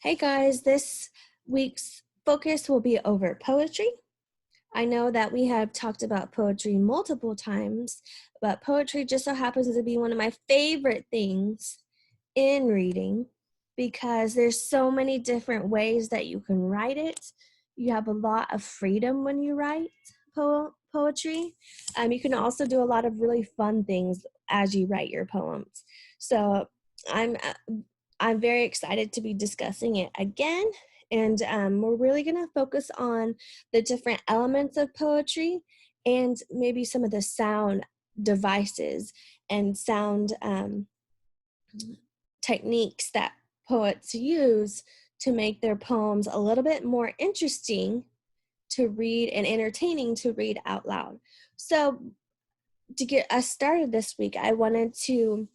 Hey guys, this week's focus will be over poetry. I know that we have talked about poetry multiple times, but poetry just so happens to be one of my favorite things in reading because there's so many different ways that you can write it. You have a lot of freedom when you write poetry. You can also do a lot of really fun things as you write your poems. So I'm I'm very excited to be discussing it again. And we're really going to focus on the different elements of poetry and maybe some of the sound devices and sound techniques that poets use to make their poems a little bit more interesting to read and entertaining to read out loud. So to get us started this week, I wanted to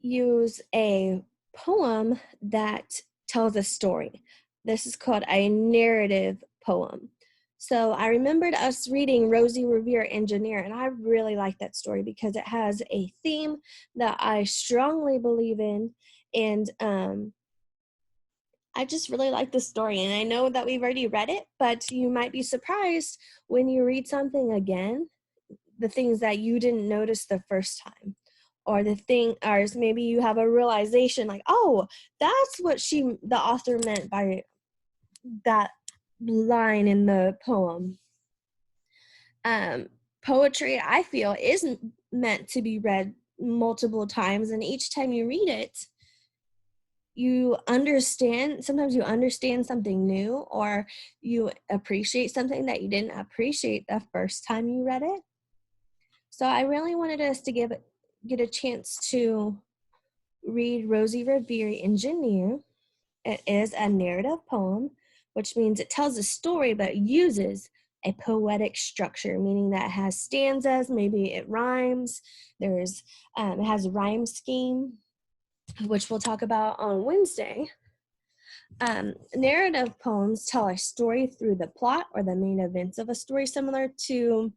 use a poem that tells a story. This is called a narrative poem. So I remembered us reading Rosie, Revere, Engineer, and I really like that story because it has a theme that I strongly believe in, and I just really like the story. And I know that we've already read it, but you might be surprised when you read something again, the things that you didn't notice the first time. Or maybe you have a realization like, oh, that's what the author meant by that line in the poem. Poetry, I feel, isn't meant to be read multiple times, and each time you read it, sometimes you understand something new, or you appreciate something that you didn't appreciate the first time you read it. So I really wanted us to get a chance to read Rosie Revere, Engineer. It is a narrative poem, which means it tells a story but uses a poetic structure, meaning that it has stanzas, maybe it rhymes. It has a rhyme scheme, which we'll talk about on Wednesday. Narrative poems tell a story through the plot or the main events of a story, similar to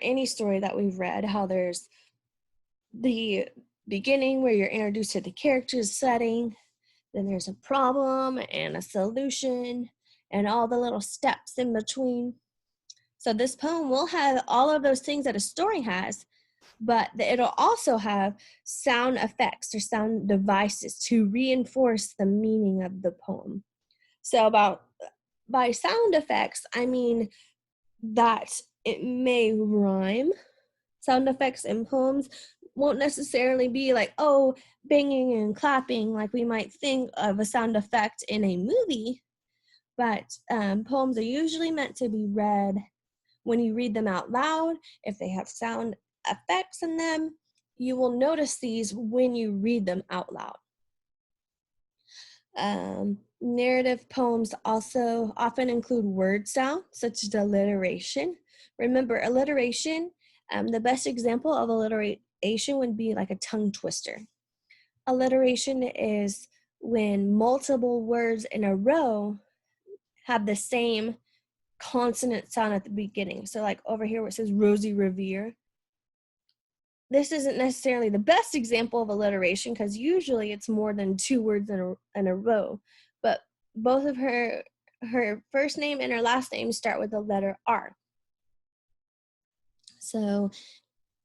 any story that we've read, how there's the beginning where you're introduced to the character's setting, then there's a problem and a solution and all the little steps in between. So this poem will have all of those things that a story has, but it'll also have sound effects or sound devices to reinforce the meaning of the poem. So by sound effects, I mean that it may rhyme. Sound effects in poems won't necessarily be like, oh, banging and clapping like we might think of a sound effect in a movie, but poems are usually meant to be read when you read them out loud. If they have sound effects in them, you will notice these when you read them out loud. Narrative poems also often include word sound, such as alliteration. Remember, alliteration, the best example of alliteration would be like a tongue twister. Alliteration is when multiple words in a row have the same consonant sound at the beginning. So like over here where it says Rosie Revere, this isn't necessarily the best example of alliteration because usually it's more than two words in a row. But both of her first name and her last name start with the letter R. So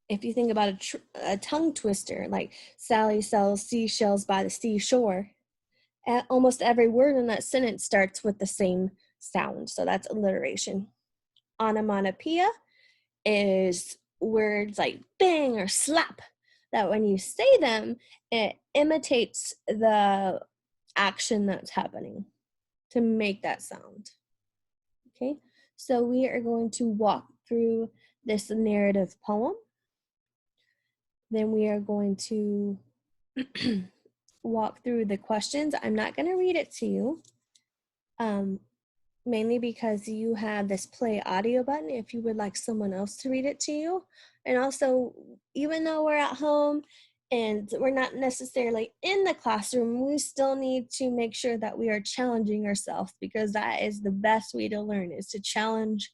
if you think about a tongue twister, like Sally sells seashells by the seashore, almost every word in that sentence starts with the same sound. So that's alliteration. Onomatopoeia is words like bang or slap, that when you say them, it imitates the action that's happening to make that sound. Okay, so we are going to walk through this narrative poem. Then we are going to walk through the questions. I'm not going to read it to you, mainly because you have this play audio button if you would like someone else to read it to you. And also, even though we're at home and we're not necessarily in the classroom, we still need to make sure that we are challenging ourselves, because that is the best way to learn, is to challenge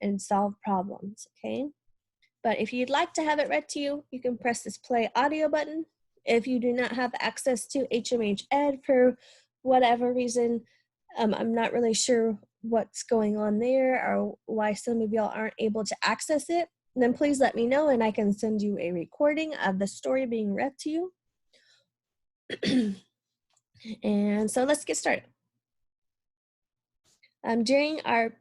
and solve problems, okay? But if you'd like to have it read to you, you can press this play audio button If you do not have access to HMH Ed for whatever reason, I'm not really sure what's going on there or why some of y'all aren't able to access it, then please let me know and I can send you a recording of the story being read to you. And so let's get started. During our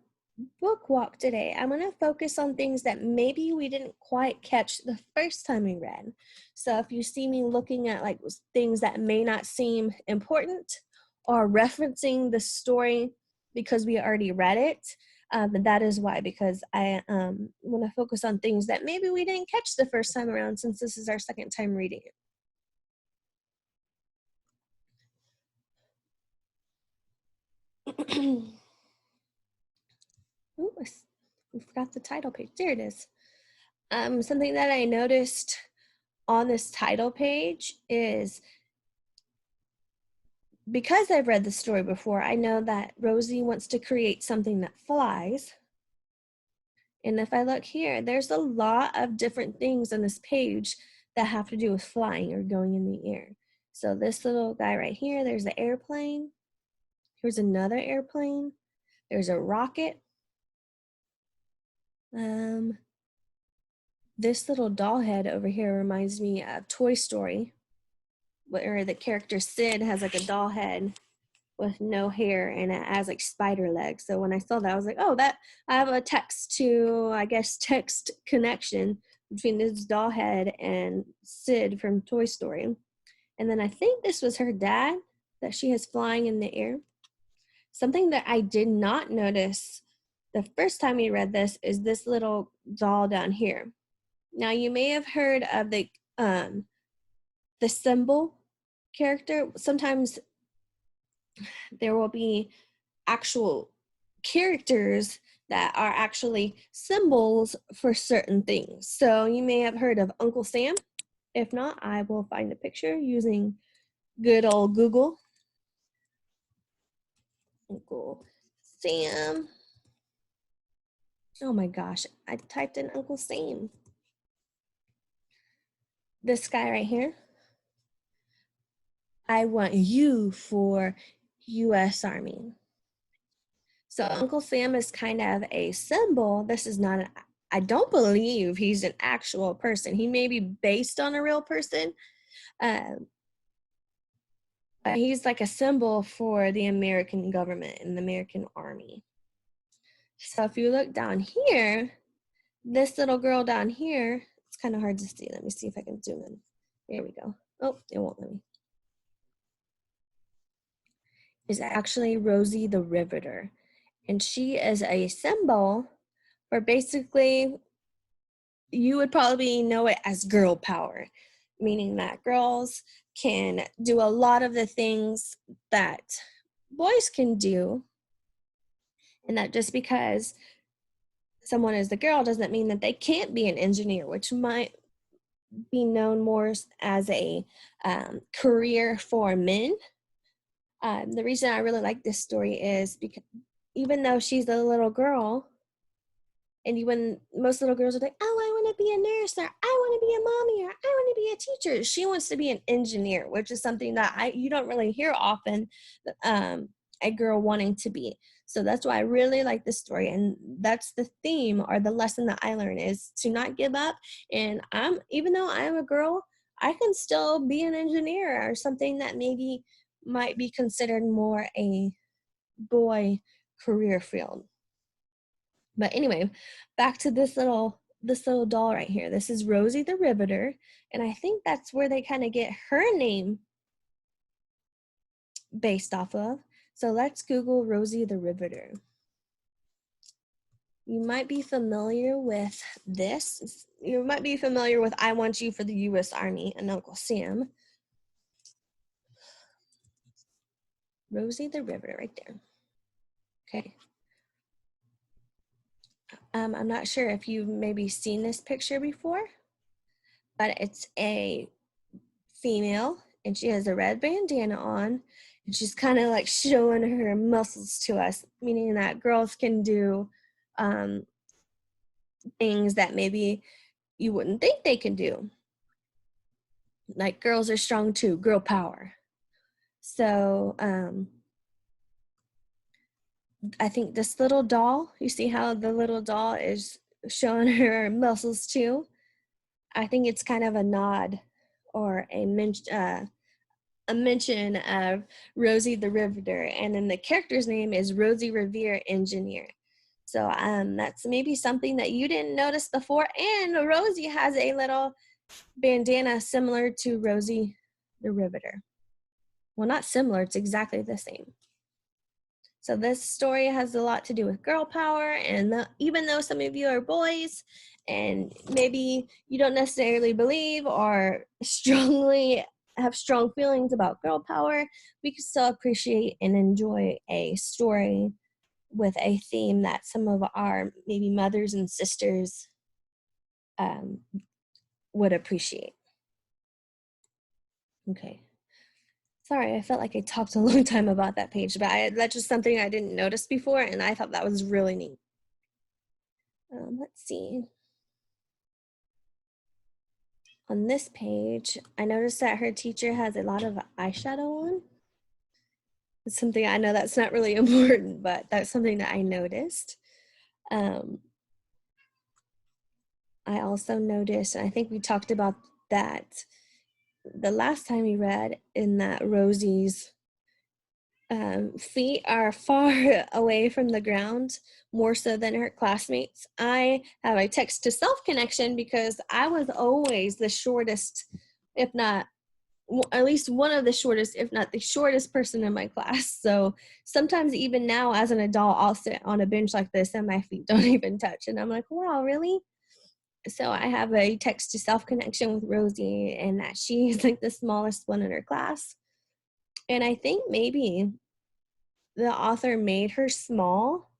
book walk today, I'm going to focus on things that maybe we didn't quite catch the first time we read. So if you see me looking at like things that may not seem important or referencing the story because we already read it, that is why, because I want to focus on things that maybe we didn't catch the first time around since this is our second time reading it. Ooh, we forgot the title page. There it is. Something that I noticed on this title page is, because I've read the story before, I know that Rosie wants to create something that flies. And if I look here, there's a lot of different things on this page that have to do with flying or going in the air. So this little guy right here, there's the airplane. Here's another airplane. There's a rocket. This little doll head over here reminds me of Toy Story, where the character Sid has like a doll head with no hair and it has like spider legs. So when I saw that, I was like, oh, that I have a text connection between this doll head and Sid from Toy Story. And then I think this was her dad that she has flying in the air. Something that I did not notice the first time we read this is this little doll down here. Now you may have heard of the symbol character. Sometimes there will be actual characters that are actually symbols for certain things. So you may have heard of Uncle Sam. If not, I will find a picture using good old Google. Uncle Sam. Oh my gosh, I typed in Uncle Sam. This guy right here. I want you for U.S. Army. So Uncle Sam is kind of a symbol. This is not, I don't believe he's an actual person. He may be based on a real person. But he's like a symbol for the American government and the American Army. So if you look down here, this little girl down here, it's kind of hard to see. Let me see if I can zoom in. There we go. Oh, it won't let me. Is actually Rosie the Riveter. And she is a symbol for, basically, you would probably know it as girl power, meaning that girls can do a lot of the things that boys can do. And that just because someone is a girl doesn't mean that they can't be an engineer, which might be known more as a career for men. The reason I really like this story is because even though she's a little girl, and when most little girls are like, oh, I want to be a nurse, or I want to be a mommy, or I want to be a teacher, she wants to be an engineer, which is something that you don't really hear often, a girl wanting to be. So that's why I really like this story. And that's the theme or the lesson that I learned, is to not give up. And even though I'm a girl, I can still be an engineer or something that maybe might be considered more a boy career field. But anyway, back to this little doll right here. This is Rosie the Riveter, and I think that's where they kind of get her name based off of. So let's Google Rosie the Riveter. You might be familiar with this. You might be familiar with I Want You for the U.S. Army and Uncle Sam. Rosie the Riveter right there. Okay. I'm not sure if you've maybe seen this picture before, but it's a female and she has a red bandana on and she's kind of like showing her muscles to us, meaning that girls can do things that maybe you wouldn't think they can do. like girls are strong too, girl power. So I think this little doll, you see how the little doll is showing her muscles too? I think it's kind of a nod or a mention of Rosie the Riveter, and then the character's name is Rosie Revere Engineer. So that's maybe something that you didn't notice before. And Rosie has a little bandana similar to Rosie the Riveter. Well, not similar, it's exactly the same. So this story has a lot to do with girl power, and even though some of you are boys and maybe you don't necessarily believe or strongly have strong feelings about girl power, we can still appreciate and enjoy a story with a theme that some of our maybe mothers and sisters would appreciate. Okay. Sorry, I felt like I talked a long time about that page, but that's just something I didn't notice before, and I thought that was really neat. Let's see. On this page, I noticed that her teacher has a lot of eyeshadow on. It's something I know that's not really important, but that's something that I noticed. I also noticed, and I think we talked about that the last time we read, in that Rosie's feet are far away from the ground, more so than her classmates. I have a text to self connection because I was always the shortest, if not at least one of the shortest, if not the shortest person in my class. So sometimes even now as an adult, I'll sit on a bench like this and my feet don't even touch. And I'm like, wow, really? So I have a text to self connection with Rosie, and that she's like the smallest one in her class. And I think maybe the author made her small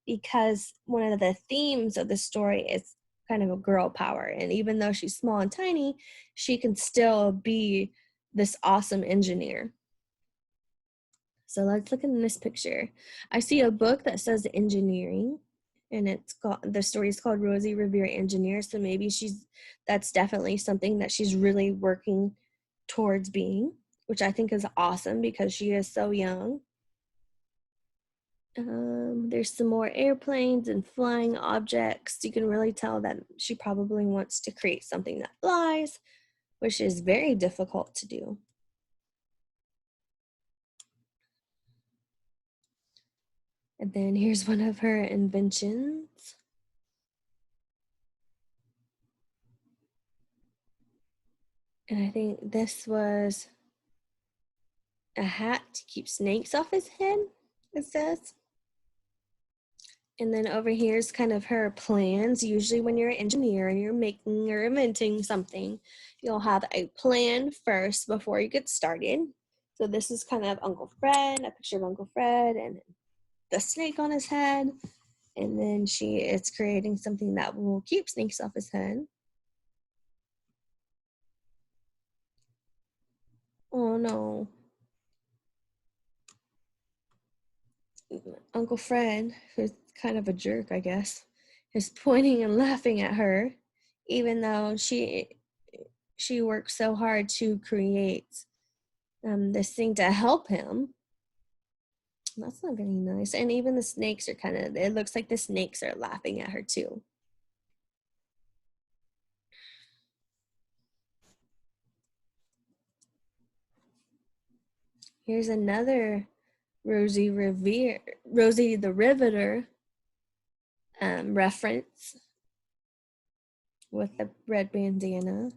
because one of the themes of the story is kind of a girl power. And even though she's small and tiny, she can still be this awesome engineer. So let's look in this picture. I see a book that says engineering, and the story is called Rosie Revere Engineer. So maybe that's definitely something that she's really working towards being, which I think is awesome because she is so young. There's some more airplanes and flying objects. You can really tell that she probably wants to create something that flies, which is very difficult to do. And then here's one of her inventions. And I think this was a hat to keep snakes off his head, it says. And then over here is kind of her plans. Usually when you're an engineer and you're making or inventing something, you'll have a plan first before you get started. So this is kind of Uncle Fred, a picture of Uncle Fred and the snake on his head. And then she is creating something that will keep snakes off his head. Oh no. Uncle Fred, who's kind of a jerk, I guess, is pointing and laughing at her, even though she works so hard to create this thing to help him. That's not very nice. And even the snakes are it looks like the snakes are laughing at her too. Here's another Rosie the Riveter reference with the red bandana.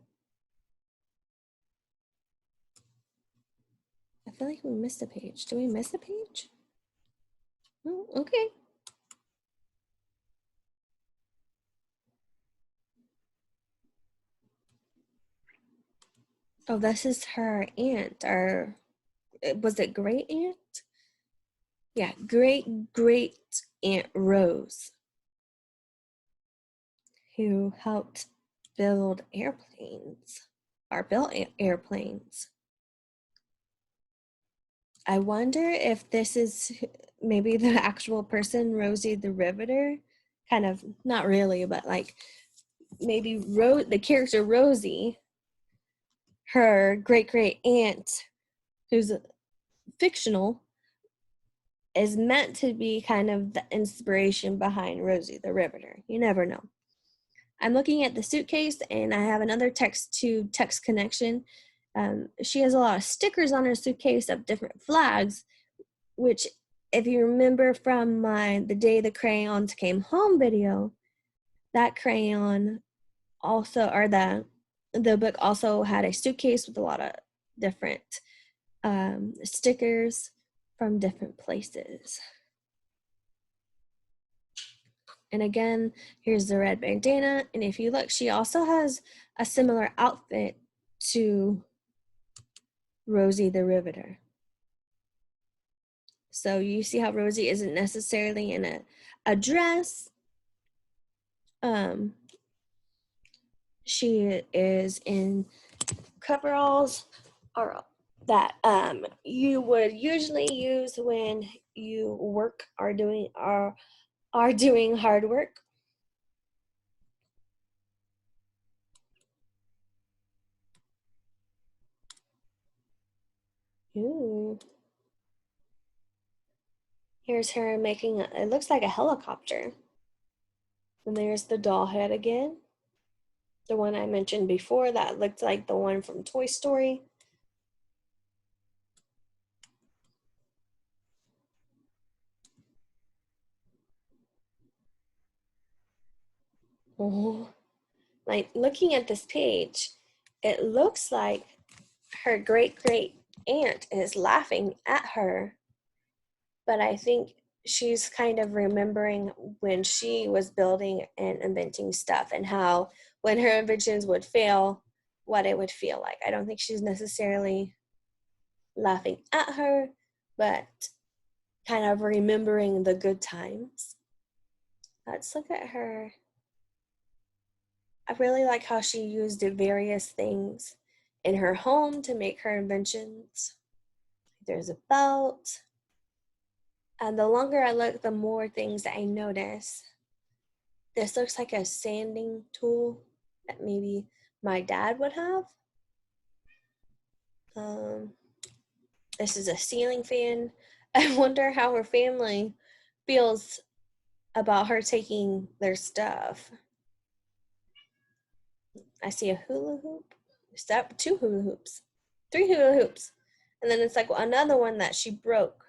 I feel like we missed a page. Did we miss a page? Oh, okay. Oh, this is her aunt, or was it great aunt? Yeah, great aunt Rose, who helped build airplanes, or built airplanes. I wonder if this is maybe the actual person, Rosie the Riveter. Kind of, not really, but like maybe the character Rosie her great aunt, who's fictional, is meant to be kind of the inspiration behind Rosie the Riveter. You never know. I'm looking at the suitcase, and I have another text to text connection. She has a lot of stickers on her suitcase of different flags, which, if you remember from the day the crayons came home video, that crayon also, or the book also had a suitcase with a lot of different stickers from different places. And again, here's the red bandana. And if you look, she also has a similar outfit to Rosie the Riveter. So you see how Rosie isn't necessarily in a dress. She is in coveralls, or that you would usually use when you work or are doing hard work. Ooh. Here's her making it looks like a helicopter. And there's the doll head again. The one I mentioned before that looked like the one from Toy Story. Oh, like looking at this page, it looks like her great aunt is laughing at her, but I think she's kind of remembering when she was building and inventing stuff and how when her inventions would fail, what it would feel like. I don't think she's necessarily laughing at her, but kind of remembering the good times. Let's look at her. I really like how she used various things in her home to make her inventions. There's a belt. And the longer I look, the more things that I notice. This looks like a sanding tool that maybe my dad would have. This is a ceiling fan. I wonder how her family feels about her taking their stuff. I see a hula hoop. Step 2 hula hoops. 3 hula hoops. And then it's like another one that she broke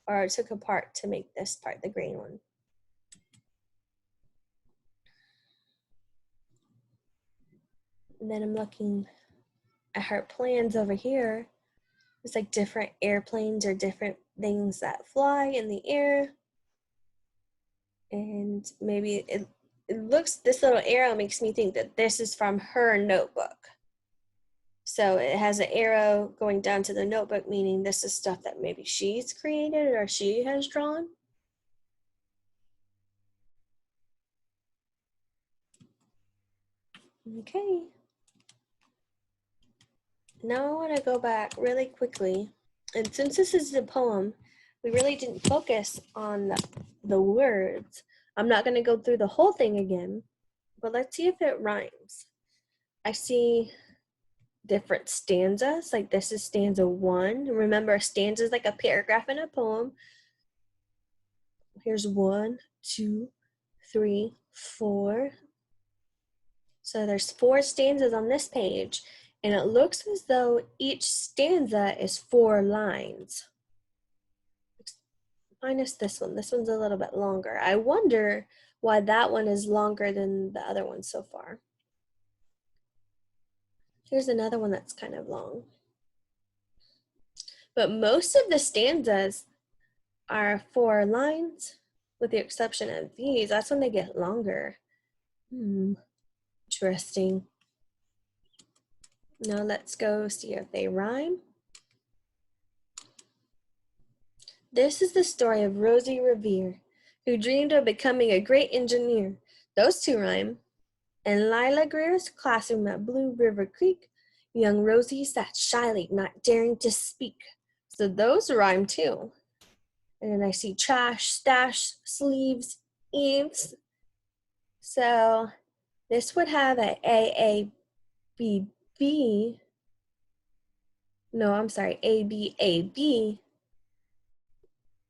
or took apart to make this part, the green one. And then I'm looking at her plans over here. It's like different airplanes or different things that fly in the air. And maybe it looks, this little arrow makes me think that this is from her notebook. So it has an arrow going down to the notebook, meaning this is stuff that maybe she's created or she has drawn. Okay. Now I want to go back really quickly. And since this is a poem, we really didn't focus on the words. I'm not going to go through the whole thing again, but let's see if it rhymes. I see different stanzas, like this is stanza 1. Remember, a stanza is like a paragraph in a poem. Here's 1, 2, 3, 4. So there's 4 stanzas on this page, and it looks as though each stanza is 4 lines. Minus this one. This one's a little bit longer. I wonder why that one is longer than the other one so far. Here's another one that's kind of long. But most of the stanzas are 4 lines, with the exception of these. That's when they get longer. Interesting. Now let's go see if they rhyme. This is the story of Rosie Revere, who dreamed of becoming a great engineer. Those 2 rhyme. In Lila Greer's classroom at Blue River Creek, young Rosie sat shyly, not daring to speak. So those rhyme too. And then I see trash, stash, sleeves, eaves. So this would have a A, B, B, no, I'm sorry, ABAB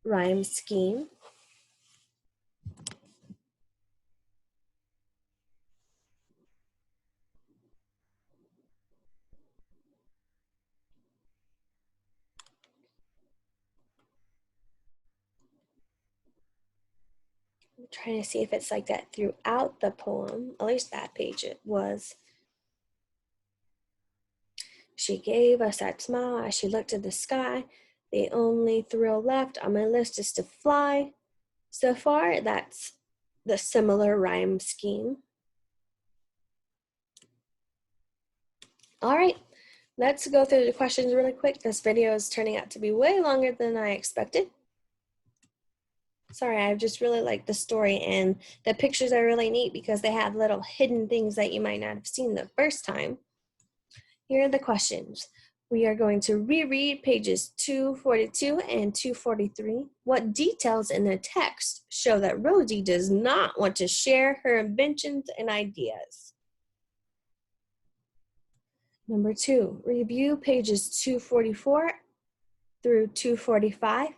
rhyme scheme. I'm trying to see if it's like that throughout the poem. At least that page it was. She gave a sad smile as she looked at the sky. The only thrill left on my list is to fly. So far, that's the similar rhyme scheme. All right, let's go through the questions really quick. This video is turning out to be way longer than I expected. Sorry, I just really like the story, and the pictures are really neat because they have little hidden things that you might not have seen the first time. Here are the questions. We are going to reread pages 242 and 243. What details in the text show that Rosie does not want to share her inventions and ideas? Number 2, review pages 244 through 245.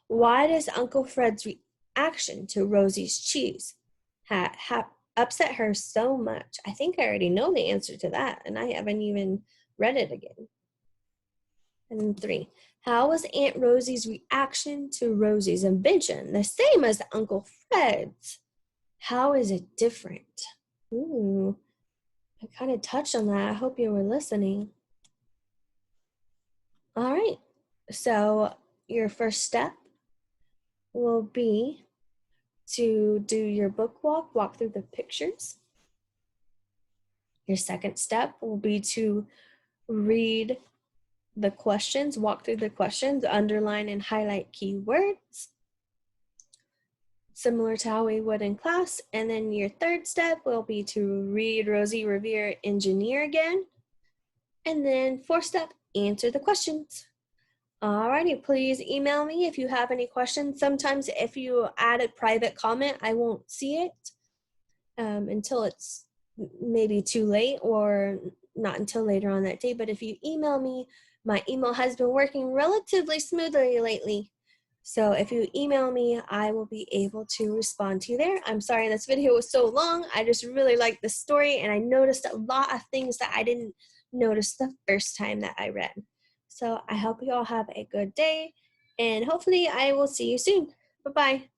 Why does Uncle Fred's reaction to Rosie's cheese upset her so much? I think I already know the answer to that, and I haven't even read it again. And 3, how was Aunt Rosie's reaction to Rosie's invention the same as Uncle Fred's? How is it different? Ooh, I kind of touched on that. I hope you were listening. All right, so your first step will be to do your book walk through the pictures. Your second step will be to read the questions, walk through the questions, underline and highlight keywords, similar to how we would in class. And then your third step will be to read Rosie, Revere, Engineer again. And then fourth step, answer the questions. Alrighty, please email me if you have any questions. Sometimes if you add a private comment, I won't see it until it's maybe too late or not until later on that day. But if you email me, my email has been working relatively smoothly lately. So if you email me, I will be able to respond to you there. I'm sorry this video was so long. I just really liked the story, and I noticed a lot of things that I didn't notice the first time that I read. So I hope you all have a good day, and hopefully I will see you soon. Bye-bye.